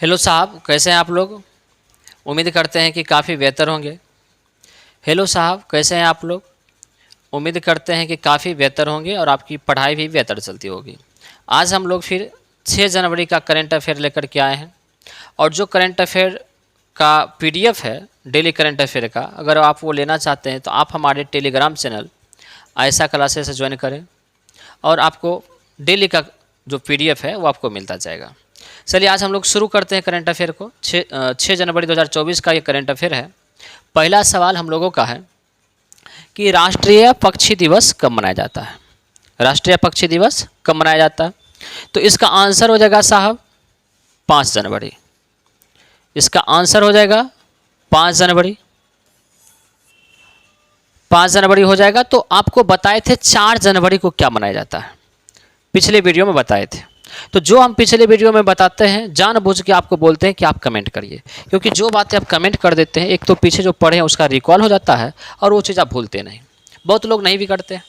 Hello साहब, कैसे हैं आप लोग? उम्मीद करते हैं कि काफ़ी बेहतर होंगे। हेलो साहब, कैसे हैं आप लोग? उम्मीद करते हैं कि काफ़ी बेहतर होंगे और आपकी पढ़ाई भी बेहतर चलती होगी। आज हम लोग फिर 6 जनवरी का करंट अफेयर लेकर के आए हैं और जो करंट अफेयर का पीडीएफ है डेली करंट अफेयर का, अगर आप वो लेना चाहते हैं तो आप हमारे टेलीग्राम चैनल आयशा क्लासेस से ज्वाइन करें और आपको डेली का जो पीडीएफ है वो आपको मिलता जाएगा। चलिए आज हम लोग शुरू करते हैं करंट अफेयर को। 6 जनवरी 2024 का ये करंट अफेयर है। पहला सवाल हम लोगों का है कि राष्ट्रीय पक्षी दिवस कब मनाया जाता है? राष्ट्रीय पक्षी दिवस कब मनाया जाता है? तो इसका आंसर हो जाएगा साहब 5 जनवरी। इसका आंसर हो जाएगा 5 जनवरी। 5 जनवरी हो जाएगा। तो आपको बताए थे 4 जनवरी को क्या मनाया जाता है, पिछले वीडियो में बताए थे। तो जो हम पिछले वीडियो में बताते हैं जानबूझ के आपको बोलते हैं कि आप कमेंट करिए, क्योंकि जो बातें आप कमेंट कर देते हैं एक तो पीछे जो पढ़े हैं उसका रिकॉल हो जाता है और वो चीज़ आप भूलते नहीं। बहुत लोग नहीं भी करते,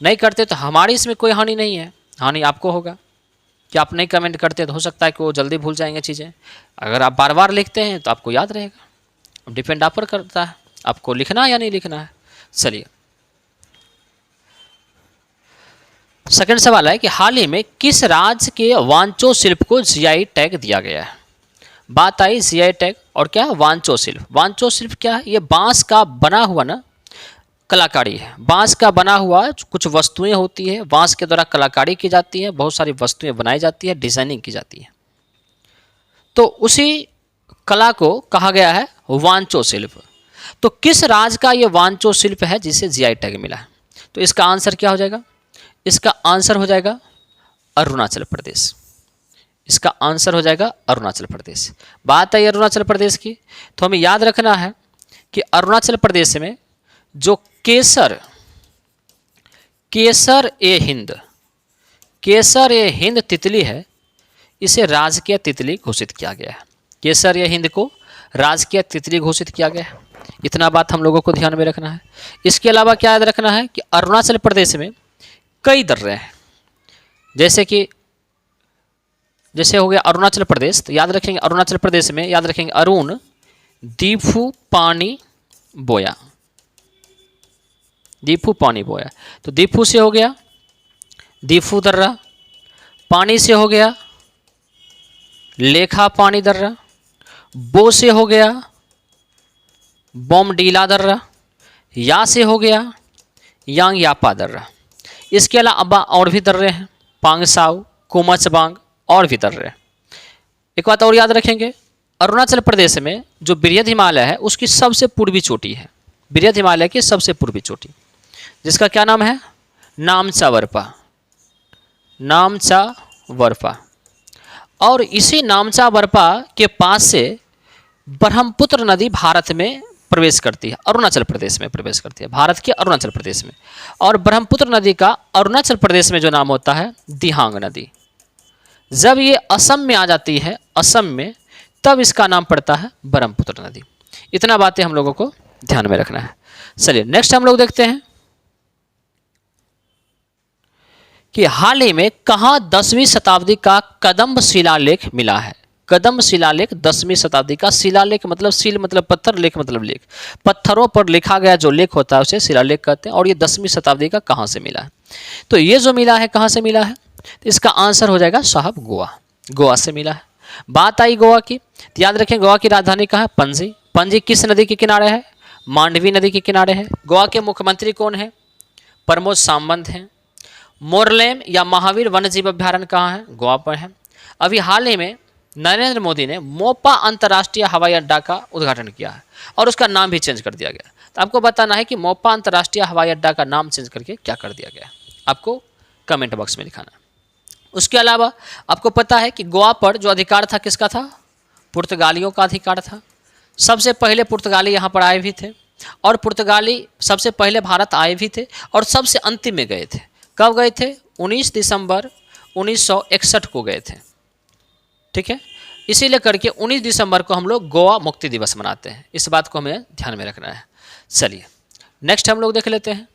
नहीं करते तो हमारी इसमें कोई हानि नहीं है, हानि आपको होगा कि आप नहीं कमेंट करते तो हो सकता है कि वो जल्दी भूल जाएंगे चीज़ें। अगर आप बार बार लिखते हैं तो आपको याद रहेगा। डिपेंड आप पर करता है आपको लिखना है या नहीं लिखना है। चलिए सेकंड सवाल है कि हाल ही में किस राज्य के वांचो शिल्प को जीआई टैग दिया गया है? बात आई जीआई टैग और क्या वांचो शिल्प। वांचो शिल्प क्या है? ये बांस का बना हुआ ना कलाकारी है। बांस का बना हुआ कुछ वस्तुएं होती है, बांस के द्वारा कलाकारी की जाती है, बहुत सारी वस्तुएं बनाई जाती है, डिजाइनिंग की जाती है। तो उसी कला को कहा गया है वांचो शिल्प। तो किस राज्य का ये वांचो शिल्प है जिसे जीआई टैग मिला है? तो इसका आंसर क्या हो जाएगा? इसका आंसर हो जाएगा अरुणाचल प्रदेश। इसका आंसर हो जाएगा अरुणाचल प्रदेश। बात आई अरुणाचल प्रदेश की, तो हमें याद रखना है कि अरुणाचल प्रदेश में जो केसर केसर ए हिंद केसर ए हिंद तितली है, इसे राजकीय तितली घोषित किया गया है। केसर ए हिंद को राजकीय तितली घोषित किया गया है। इतना बात हम लोगों को ध्यान में रखना है। इसके अलावा क्या याद रखना है कि अरुणाचल प्रदेश में कई दर्रे हैं, जैसे हो गया अरुणाचल प्रदेश, तो याद रखेंगे अरुणाचल प्रदेश में याद रखेंगे अरुण, दीफू, पानी, बोया। दीफू, पानी, बोया। तो दीफू से हो गया दीफू दर्रा, पानी से हो गया लेखा पानी दर्रा, बो से हो गया बोमडीला दर्रा, या से हो गया यांग यापा दर्रा। इसके अलावा और भी दर्रे हैं, पांगसाऊ, कुमचबांग और भी दर्रे। एक बात और याद रखेंगे, अरुणाचल प्रदेश में जो बृहद हिमालय है उसकी सबसे पूर्वी चोटी है, बृहद हिमालय की सबसे पूर्वी चोटी, जिसका क्या नाम है? नामचा वरपा। नामचा वरपा। और इसी नामचा वरपा के पास से ब्रह्मपुत्र नदी भारत में प्रवेश करती है, अरुणाचल प्रदेश में प्रवेश करती है, भारत के अरुणाचल प्रदेश में। और ब्रह्मपुत्र नदी का अरुणाचल प्रदेश में जो नाम होता है दिहांग नदी। जब ये असम में आ जाती है, असम में, तब इसका नाम पड़ता है ब्रह्मपुत्र नदी। इतना बातें हम लोगों को ध्यान में रखना है। चलिए नेक्स्ट हम लोग देखते हैं कि हाल ही में कहाँ 10वीं शताब्दी का कदम्ब शिलालेख मिला है? कदम्ब शिलालेख 10वीं शताब्दी का, शिलालेख मतलब शील मतलब पत्थर, लेख मतलब लेख, पत्थरों पर लिखा गया जो लेख होता है उसे शिलालेख कहते हैं। और ये 10वीं शताब्दी का कहाँ से मिला है? तो ये जो मिला है कहाँ से मिला है? तो इसका आंसर हो जाएगा साहब गोवा। गोवा से मिला है। बात आई गोवा की, तो याद रखें गोवा की राजधानी कहाँ है? पणजी। पणजी किस नदी के किनारे है? मांडवी नदी के किनारे है। गोवा के मुख्यमंत्री कौन है? प्रमोद सावंत हैं। मोरलेम या महावीर वन्य जीव अभ्यारण्य कहाँ है? गोवा पर है। अभी हाल ही में नरेंद्र मोदी ने मोपा अंतर्राष्ट्रीय हवाई अड्डा का उद्घाटन किया है और उसका नाम भी चेंज कर दिया गया। तो आपको बताना है कि मोपा अंतर्राष्ट्रीय हवाई अड्डा का नाम चेंज करके क्या कर दिया गया, आपको कमेंट बॉक्स में लिखाना। उसके अलावा आपको पता है कि गोवा पर जो अधिकार था किसका था? पुर्तगालियों का अधिकार था। सबसे पहले पुर्तगाली यहाँ पर आए भी थे और पुर्तगाली सबसे पहले भारत आए भी थे और सबसे अंतिम में गए थे। कब गए थे? 19 दिसंबर 1961 को गए थे। ठीक है, इसीलिए करके 19 दिसंबर को हम लोग गोवा मुक्ति दिवस मनाते हैं। इस बात को हमें ध्यान में रखना है। चलिए नेक्स्ट हम लोग देख लेते हैं।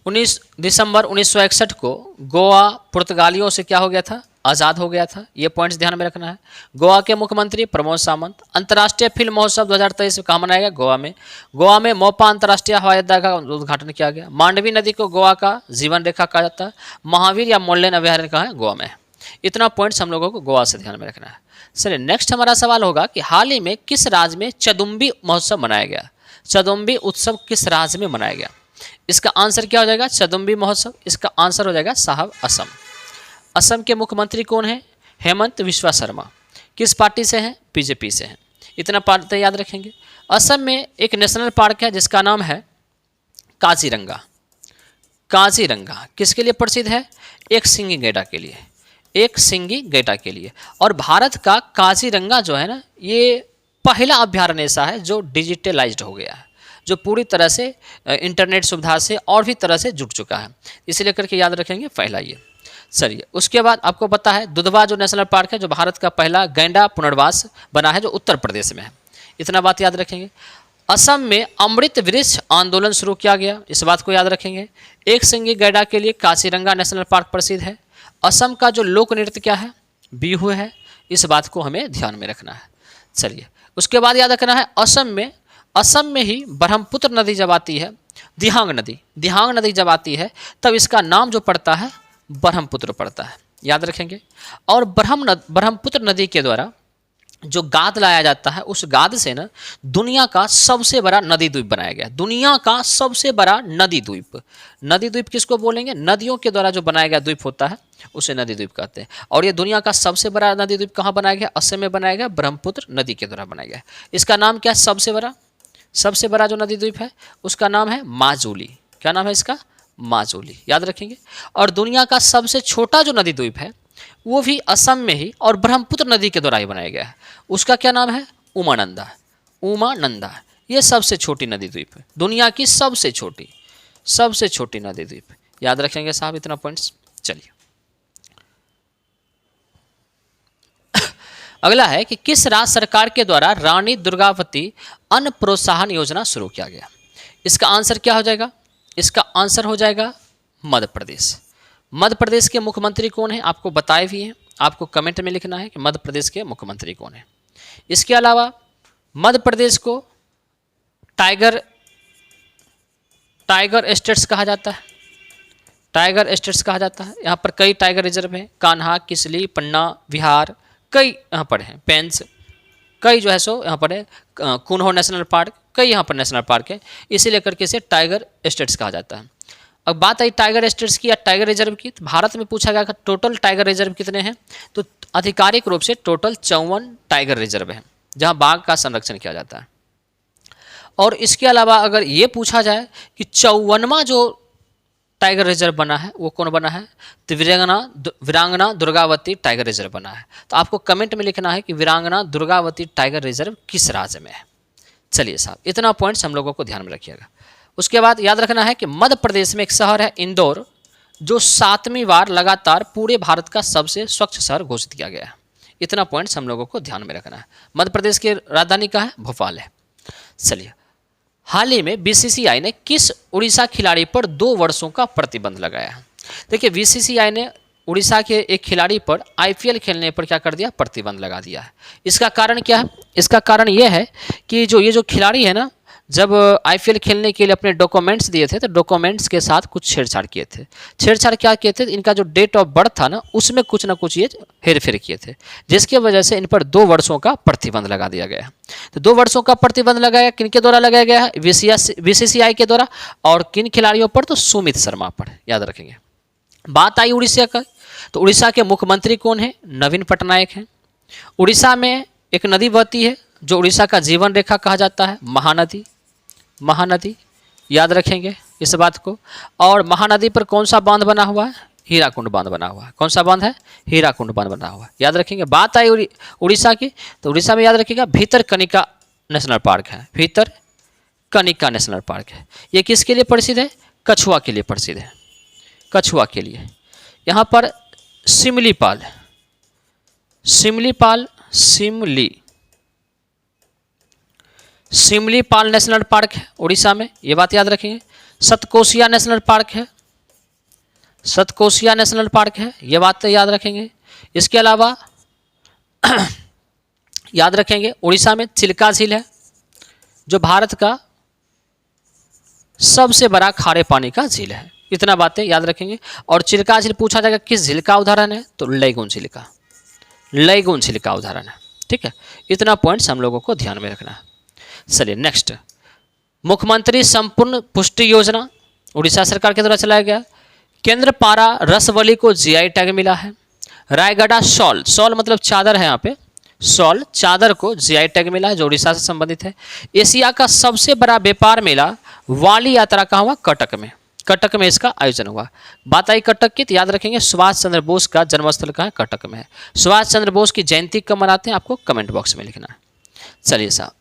19 दिसंबर 1961 को गोवा पुर्तगालियों से क्या हो गया था? आज़ाद हो गया था। ये पॉइंट्स ध्यान में रखना है। गोवा के मुख्यमंत्री प्रमोद सावंत। अंतर्राष्ट्रीय फिल्म महोत्सव 2023 कहाँ मनाया गया? गोवा में। गोवा में मोपा अंतर्राष्ट्रीय हवाई अड्डा का उद्घाटन किया गया। मांडवी नदी को गोवा का जीवन रेखा कहा जाता है। महावीर या मोल्लेन अभयारण्य कहाँ है? गोवा में। इतना पॉइंट्स हम लोगों को गोवा से ध्यान में रखना है। चलिए नेक्स्ट हमारा सवाल होगा कि हाल ही में किस राज्य में चदुम्बी महोत्सव मनाया गया? चदुम्बी उत्सव किस राज्य में मनाया गया? इसका आंसर क्या हो जाएगा? चदुम्बी महोत्सव। इसका आंसर हो जाएगा साहब असम। असम के मुख्यमंत्री कौन है? हेमंत विश्वा शर्मा। किस पार्टी से हैं? बीजेपी से हैं। इतना बातें याद रखेंगे। असम में एक नेशनल पार्क है जिसका नाम है काजीरंगा। काजीरंगा किसके लिए प्रसिद्ध है? एक सिंगी गैंडा के लिए। एक सिंगी गैंडा के लिए। और भारत का काजीरंगा जो है ना, ये पहला अभ्यारण्य ऐसा है जो डिजिटलाइज्ड हो गया है, जो पूरी तरह से इंटरनेट सुविधा से और भी तरह से जुड़ चुका है। इसीलिए करके याद रखेंगे पहला ये। चलिए उसके बाद आपको पता है दुधवा जो नेशनल पार्क है, जो भारत का पहला गैंडा पुनर्वास बना है, जो उत्तर प्रदेश में है। इतना बात याद रखेंगे। असम में अमृत वृक्ष आंदोलन शुरू किया गया, इस बात को याद रखेंगे। एक सिंगी गैंडा के लिए काजीरंगा नेशनल पार्क प्रसिद्ध है। असम का जो लोक नृत्य क्या है? बिहू है। इस बात को हमें ध्यान में रखना है। चलिए उसके बाद याद रखना है असम में ही ब्रह्मपुत्र नदी जब आती है, दिहांग नदी जब आती है, तब इसका नाम जो पड़ता है ब्रह्मपुत्र पड़ता है। याद रखेंगे। और ब्रह्मपुत्र नदी के द्वारा जो गाद लाया जाता है, उस गाद से ना दुनिया का सबसे बड़ा नदी द्वीप बनाया गया। दुनिया का सबसे बड़ा नदी द्वीप। नदी द्वीप किसको बोलेंगे? नदियों के द्वारा जो बनाया गया द्वीप होता है उसे नदी द्वीप कहते हैं। और ये दुनिया का सबसे बड़ा नदी द्वीप कहाँ बनाया गया? असम में बनाया गया, ब्रह्मपुत्र नदी के द्वारा बनाया गया। इसका नाम क्या है? सबसे बड़ा जो नदी द्वीप है उसका नाम है माजुली। क्या नाम है इसका? माजुली। याद रखेंगे। और दुनिया का सबसे छोटा जो नदी द्वीप है वो भी असम में ही और ब्रह्मपुत्र नदी के द्वारा ही बनाया गया है। उसका क्या नाम है? उमानंदा। ये सबसे छोटी नदी द्वीप है, दुनिया की सबसे छोटी नदी द्वीप। याद रखेंगे साहब इतना पॉइंट्स। चलिए अगला है कि किस राज्य सरकार के द्वारा रानी दुर्गावती अन्न प्रोत्साहन योजना शुरू किया गया? इसका आंसर क्या हो जाएगा? इसका आंसर हो जाएगा मध्य प्रदेश। मध्य प्रदेश के मुख्यमंत्री कौन है? आपको बताए भी हैं, आपको कमेंट में लिखना है कि मध्य प्रदेश के मुख्यमंत्री कौन है। इसके अलावा मध्य प्रदेश को टाइगर एस्टेट्स कहा जाता है। टाइगर एस्टेट्स कहा जाता है। यहाँ पर कई टाइगर रिजर्व हैं, कान्हा, किसली, पन्ना, विहार, कई यहाँ पर हैं, पेंच, कई जो है सो यहाँ पर है, कुन्हो नेशनल पार्क, कई यहाँ पर नेशनल पार्क है। इसीलिए करके इसे टाइगर एस्टेट्स कहा जाता है। अब बात आई टाइगर एस्टेट्स की या टाइगर रिजर्व की, तो भारत में पूछा गया कि टोटल टाइगर रिजर्व कितने हैं? तो आधिकारिक रूप से टोटल 54 टाइगर रिजर्व हैं जहां बाघ का संरक्षण किया जाता है। और इसके अलावा अगर ये पूछा जाए कि 54वां जो टाइगर रिजर्व बना है वो कौन बना है? तो वीरांगना दुर्गावती टाइगर रिजर्व बना है। तो आपको कमेंट में लिखना है कि वीरांगना दुर्गावती टाइगर रिजर्व किस राज्य में है। चलिए साहब इतना पॉइंट्स हम लोगों को ध्यान में रखिएगा। उसके बाद याद रखना है कि मध्य प्रदेश में एक शहर है इंदौर, जो 7वीं बार लगातार पूरे भारत का सबसे स्वच्छ शहर घोषित किया गया है। इतना पॉइंट्स हम लोगों को ध्यान में रखना है। मध्य प्रदेश की राजधानी का है? भोपाल है। चलिए हाल ही में बीसीसीआई ने किस उड़ीसा खिलाड़ी पर 2 वर्षों का प्रतिबंध लगाया है? देखिए बीसीसीआई ने उड़ीसा के एक खिलाड़ी पर आईपीएल खेलने पर क्या कर दिया? प्रतिबंध लगा दिया है। इसका कारण क्या है? इसका कारण यह है कि ये जो खिलाड़ी है ना, जब आईपीएल खेलने के लिए अपने डॉक्यूमेंट्स दिए थे तो डॉक्यूमेंट्स के साथ कुछ छेड़छाड़ किए थे। छेड़छाड़ क्या किए थे? इनका जो डेट ऑफ बर्थ था ना, उसमें कुछ ना कुछ ये हेरफेर किए थे, जिसकी वजह से इन पर 2 वर्षों का प्रतिबंध लगा दिया गया है। तो 2 वर्षों का प्रतिबंध लगाया किनके द्वारा लगाया गया है? बीसीसीआई के द्वारा। और किन खिलाड़ियों पर? तो सुमित शर्मा पर। याद रखेंगे। बात आई उड़ीसा का, तो उड़ीसा के मुख्यमंत्री कौन है? नवीन पटनायक हैं। उड़ीसा में एक नदी बहती है जो उड़ीसा का जीवन रेखा कहा जाता है, महानदी। याद रखेंगे इस बात को। और महानदी पर कौन सा बांध बना हुआ है? हीराकुंड बांध बना हुआ है। कौन सा बांध है? हीराकुंड बांध बना हुआ है। याद रखेंगे। बात आई उड़ीसा की, तो उड़ीसा में याद रखिएगा भितरकनिका नेशनल पार्क है। भितरकनिका नेशनल पार्क है। ये किसके लिए प्रसिद्ध है? कछुआ के लिए प्रसिद्ध है। कछुआ के लिए। यहाँ पर सिमलीपाल नेशनल पार्क है उड़ीसा में, ये बात याद रखेंगे। सतकोसिया नेशनल पार्क है, ये बात याद रखेंगे। इसके अलावा याद रखेंगे उड़ीसा में चिल्का झील है जो भारत का सबसे बड़ा खारे पानी का झील है। इतना बातें याद रखेंगे। और चिल्का झील पूछा जाएगा किस झील का उदाहरण है, तो लैगून झील का, लैगून झील का उदाहरण है। ठीक है, इतना पॉइंट्स हम लोगों को ध्यान में रखना है। चलिए नेक्स्ट, मुख्यमंत्री संपूर्ण पुष्टि योजना उड़ीसा सरकार के द्वारा चलाया गया। केंद्र पारा रसवली को जीआई टैग मिला है। रायगढ़ शॉल, शॉल मतलब चादर है, यहाँ पे शॉल चादर को जीआई टैग मिला है जो उड़ीसा से संबंधित है। एशिया का सबसे बड़ा व्यापार मेला वाली यात्रा कहाँ हुआ, कटक में, कटक में इसका आयोजन हुआ। बात आई कटक की तो याद रखेंगे सुभाष चंद्र बोस का जन्मस्थल कहाँ है, कटक में है। सुभाष चंद्र बोस की जयंती कब मनाते हैं आपको कमेंट बॉक्स में लिखना है। चलिए साहब,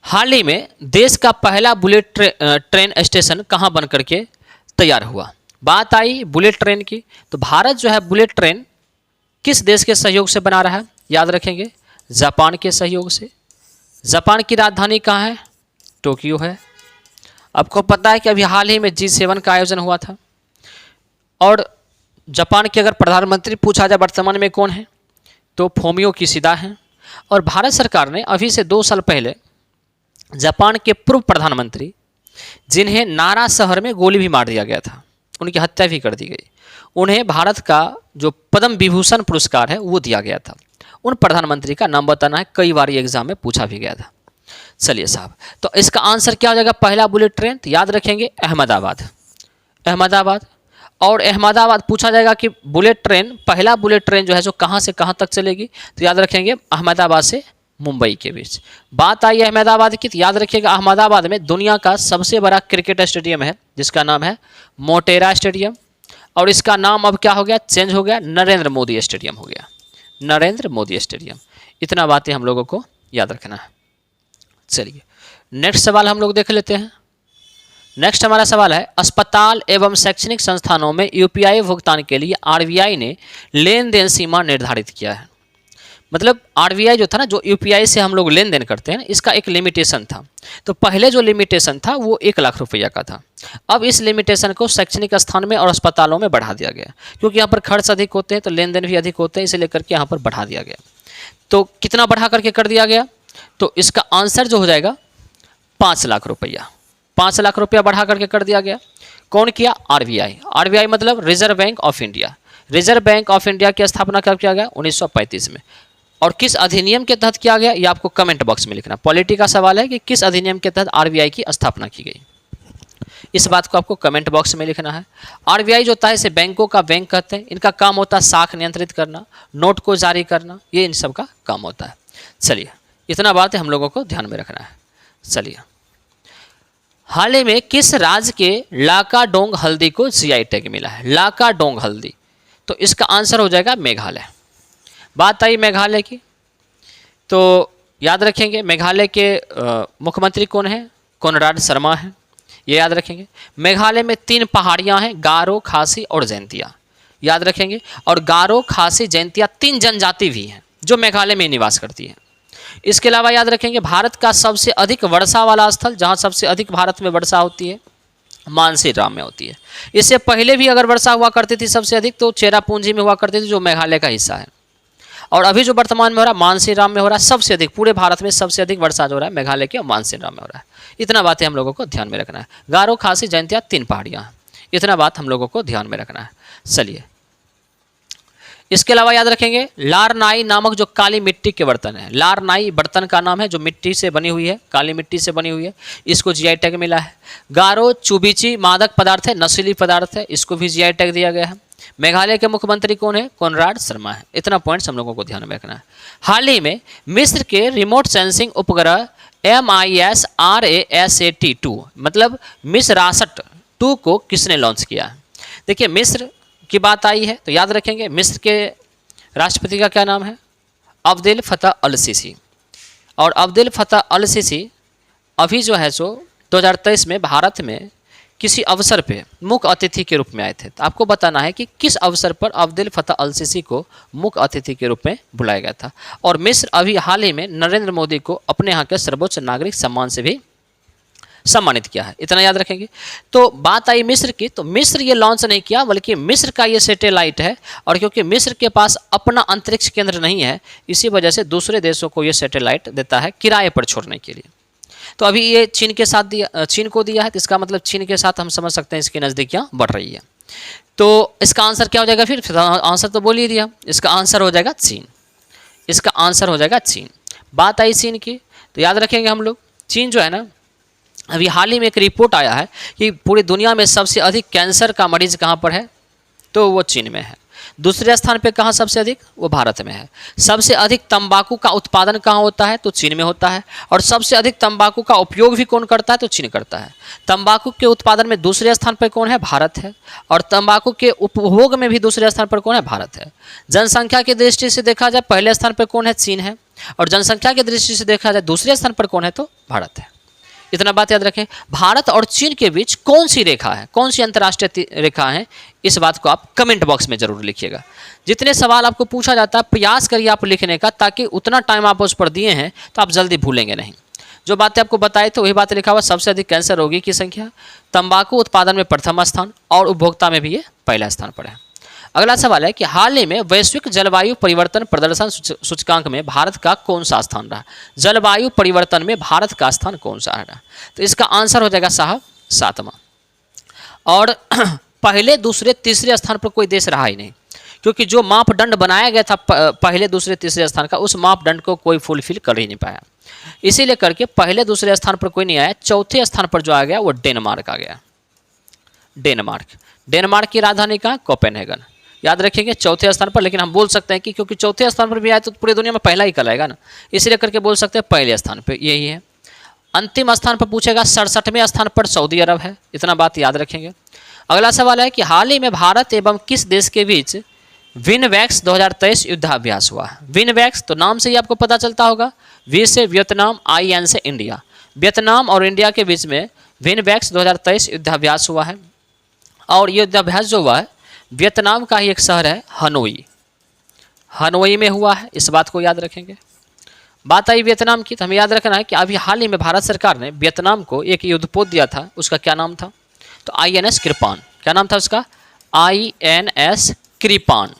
हाल ही में देश का पहला बुलेट ट्रेन स्टेशन कहाँ बन करके तैयार हुआ। बात आई बुलेट ट्रेन की, तो भारत जो है बुलेट ट्रेन किस देश के सहयोग से बना रहा है, याद रखेंगे जापान के सहयोग से। जापान की राजधानी कहाँ है, टोक्यो है। आपको पता है कि अभी हाल ही में G7 का आयोजन हुआ था। और जापान के अगर प्रधानमंत्री पूछा जाए वर्तमान में कौन है, तो फोमियो किशिदा हैं। और भारत सरकार ने अभी से 2 साल पहले जापान के पूर्व प्रधानमंत्री, जिन्हें नारा शहर में गोली भी मार दिया गया था, उनकी हत्या भी कर दी गई, उन्हें भारत का जो पद्म विभूषण पुरस्कार है वो दिया गया था। उन प्रधानमंत्री का नाम बताना है, कई बार ये एग्जाम में पूछा भी गया था। चलिए साहब, तो इसका आंसर क्या हो जाएगा, पहला बुलेट ट्रेन, तो याद रखेंगे अहमदाबाद, अहमदाबाद। और अहमदाबाद पूछा जाएगा कि बुलेट ट्रेन, पहला बुलेट ट्रेन जो है जो कहाँ से कहाँ तक चलेगी, तो याद रखेंगे अहमदाबाद से मुंबई के बीच। बात आई अहमदाबाद की, तो याद रखिएगा अहमदाबाद में दुनिया का सबसे बड़ा क्रिकेट स्टेडियम है जिसका नाम है मोटेरा स्टेडियम। और इसका नाम अब क्या हो गया, चेंज हो गया, नरेंद्र मोदी स्टेडियम हो गया, नरेंद्र मोदी स्टेडियम। इतना बातें हम लोगों को याद रखना है। चलिए नेक्स्ट सवाल हम लोग देख लेते हैं। नेक्स्ट हमारा सवाल है, अस्पताल एवं शैक्षणिक संस्थानों में यूपीआई भुगतान के लिए आरबीआई ने लेन देन सीमा निर्धारित किया है। मतलब आरबीआई जो था ना, जो यूपीआई से हम लोग लेन देन करते हैं, इसका एक लिमिटेशन था। तो पहले जो लिमिटेशन था वो 1 लाख रुपया का था। अब इस लिमिटेशन को शैक्षणिक स्थान में और अस्पतालों में बढ़ा दिया गया, क्योंकि यहाँ पर खर्च अधिक होते हैं तो लेन देन भी अधिक होते हैं, इसे लेकर के यहाँ पर बढ़ा दिया गया। तो कितना बढ़ा करके कर दिया गया, तो इसका आंसर जो हो जाएगा 5 लाख रुपया, 5 लाख रुपया बढ़ा करके कर दिया गया। कौन किया, आरबीआई। आरबीआई मतलब reserve bank of India. Reserve bank of India की स्थापना कब किया गया, 1935 में। और किस अधिनियम के तहत किया गया, ये आपको कमेंट बॉक्स में लिखना। पॉलिटी का सवाल है कि किस अधिनियम के तहत आरबीआई की स्थापना की गई, इस बात को आपको कमेंट बॉक्स में लिखना है। आरबीआई जो होता है इसे बैंकों का बैंक कहते हैं। इनका काम होता है साख नियंत्रित करना, नोट को जारी करना, ये इन सब का काम होता है। चलिए इतना बात है हम लोगों को ध्यान में रखना है। चलिए, हाल ही में किस राज्य के लाकाडोंग हल्दी को जीआई टैग मिला है, लाकाडोंग हल्दी, तो इसका आंसर हो जाएगा मेघालय। बात आई मेघालय की, तो याद रखेंगे मेघालय के मुख्यमंत्री कौन है, कोनराड शर्मा हैं, ये याद रखेंगे। मेघालय में 3 पहाड़ियाँ हैं, गारो, खासी और जैंतिया, याद रखेंगे। और गारो, खासी, जैंतिया 3 जनजाति भी हैं जो मेघालय में निवास करती हैं। इसके अलावा याद रखेंगे भारत का सबसे अधिक वर्षा वाला स्थल, जहाँ सबसे अधिक भारत में वर्षा होती है, मानसीराम में होती है। इससे पहले भी अगर वर्षा हुआ करती थी सबसे अधिक, तो चेरापूंजी में हुआ करती थी जो मेघालय का हिस्सा है। और अभी जो वर्तमान में हो रहा है मानसीराम में हो रहा है, सबसे अधिक पूरे भारत में सबसे अधिक वर्षा जो हो रहा है मेघालय के मानसीराम में हो रहा है। इतना बातें हम लोगों को ध्यान में रखना है। गारो, खासी, जैंतिया 3 पहाड़ियाँ हैं, इतना बात हम लोगों को ध्यान में रखना है। चलिए, इसके अलावा याद रखेंगे लारनाई नामक जो काली मिट्टी के बर्तन है, लारनाई बर्तन का नाम है जो मिट्टी से बनी हुई है, काली मिट्टी से बनी हुई है, इसको जीआई टैग मिला है। गारो चुबिची मादक पदार्थ है, नशीली पदार्थ है, इसको भी जीआई टैग दिया गया है। मेघालय के मुख्यमंत्री कौन है, कोनराड शर्मा है। इतना पॉइंट्स हम लोगों को ध्यान में रखना है। हाल ही में मिस्र के रिमोट सेंसिंग उपग्रह MISRASAT-2 मतलब मिसरासट 2 को किसने लॉन्च किया है। देखिए मिस्र की बात आई है तो याद रखेंगे मिस्र के राष्ट्रपति का क्या नाम है, अब्देल फतह अल सीसी। और अब्देल फतह अल सीसी अभी जो है सो 2023 में भारत में किसी अवसर पे मुख्य अतिथि के रूप में आए थे। तो आपको बताना है कि किस अवसर पर अब्देल फतह अल सीसी को मुख्य अतिथि के रूप में बुलाया गया था। और मिस्र अभी हाल ही में नरेंद्र मोदी को अपने यहाँ के सर्वोच्च नागरिक सम्मान से भी सम्मानित किया है, इतना याद रखेंगे। तो बात आई मिस्र की, तो मिस्र ये लॉन्च नहीं किया, बल्कि मिस्र का ये सैटेलाइट है, और क्योंकि मिस्र के पास अपना अंतरिक्ष केंद्र नहीं है, इसी वजह से दूसरे देशों को ये सैटेलाइट देता है किराए पर छोड़ने के लिए। तो अभी ये चीन के साथ दिया, चीन को दिया है, तो इसका मतलब चीन के साथ हम समझ सकते हैं इसकी नज़दीकियाँ बढ़ रही है। तो इसका आंसर क्या हो जाएगा? फिर आंसर तो बोल ही दिया, इसका आंसर हो जाएगा चीन, इसका आंसर हो जाएगा चीन। बात आई चीन की, तो याद रखेंगे हम लोग, चीन जो है ना, अभी हाल ही में एक रिपोर्ट आया है कि पूरी दुनिया में सबसे अधिक कैंसर का मरीज कहाँ पर है, तो वो चीन में है। दूसरे स्थान पे कहाँ सबसे अधिक? वो भारत में है। सबसे अधिक तंबाकू का उत्पादन कहाँ होता है? तो चीन में होता है। और सबसे अधिक तंबाकू का उपयोग भी कौन करता है? तो चीन करता है। तंबाकू के उत्पादन में दूसरे स्थान पर कौन है? भारत है। और तंबाकू के उपभोग में भी दूसरे स्थान पर कौन है? भारत है। जनसंख्या की दृष्टि से देखा जाए पहले स्थान पर कौन है? चीन है। और जनसंख्या की दृष्टि से देखा जाए दूसरे स्थान पर कौन है? तो भारत है। इतना बात याद रखें। भारत और चीन के बीच कौन सी रेखा है, कौन सी अंतर्राष्ट्रीय रेखा है, इस बात को आप कमेंट बॉक्स में जरूर लिखिएगा। जितने सवाल आपको पूछा जाता है प्रयास करिए आप लिखने का, ताकि उतना टाइम आप उस पर दिए हैं तो आप जल्दी भूलेंगे नहीं। जो बातें आपको बताई तो वही बातें लिखा हुआ। सबसे अधिक कैंसर रोगी की संख्या, तंबाकू उत्पादन में प्रथम स्थान, और उपभोक्ता में भी ये पहला स्थान पर है। अगला सवाल है कि हाल ही में वैश्विक जलवायु परिवर्तन प्रदर्शन सूचकांक में भारत का कौन सा स्थान रहा? जलवायु परिवर्तन में भारत का स्थान कौन सा रहा? तो इसका आंसर हो जाएगा साहब 7वां। और पहले दूसरे तीसरे स्थान पर कोई देश रहा ही नहीं, क्योंकि जो मापदंड बनाया गया था पहले दूसरे तीसरे स्थान का, उस मापदंड को कोई फुलफिल कर ही नहीं पाया। इसीलिए करके पहले दूसरे स्थान पर कोई नहीं आया। चौथे स्थान पर जो आ गया वो डेनमार्क आ गया। डेनमार्क की राजधानी कहाँ? कोपेनहेगन। याद रखेंगे चौथे स्थान पर। लेकिन हम बोल सकते हैं कि क्योंकि चौथे स्थान पर भी आए तो पूरी दुनिया में पहला ही कहलाएगा ना, इसलिए करके बोल सकते हैं पहले स्थान पर यही है। अंतिम स्थान पर पूछेगा 67वें स्थान पर सऊदी अरब है, इतना बात याद रखेंगे। अगला सवाल है कि हाल ही में भारत एवं किस देश के बीच विनवैक्स 2023 युद्धाभ्यास हुआ है? विनवैक्स तो नाम से ही आपको पता चलता होगा, वी से वियतनाम, IN से इंडिया। वियतनाम और इंडिया के बीच में विनवैक्स 2023 युद्धाभ्यास हुआ है। और ये युद्धाभ्यास जो हुआ है वियतनाम का ही एक शहर है हनोई में हुआ है, इस बात को याद रखेंगे। बात आई वियतनाम की, तो हमें याद रखना है कि अभी हाल ही में भारत सरकार ने वियतनाम को एक युद्धपोत दिया था, उसका क्या नाम था? तो INS कृपान। क्या नाम था उसका? INS कृपान।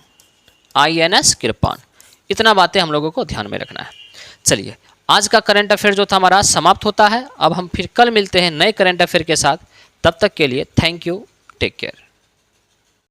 इतना बातें हम लोगों को ध्यान में रखना है। चलिए, आज का करंट अफेयर जो था हमारा समाप्त होता है। अब हम फिर कल मिलते हैं नए करंट अफेयर के साथ। तब तक के लिए थैंक यू, टेक केयर।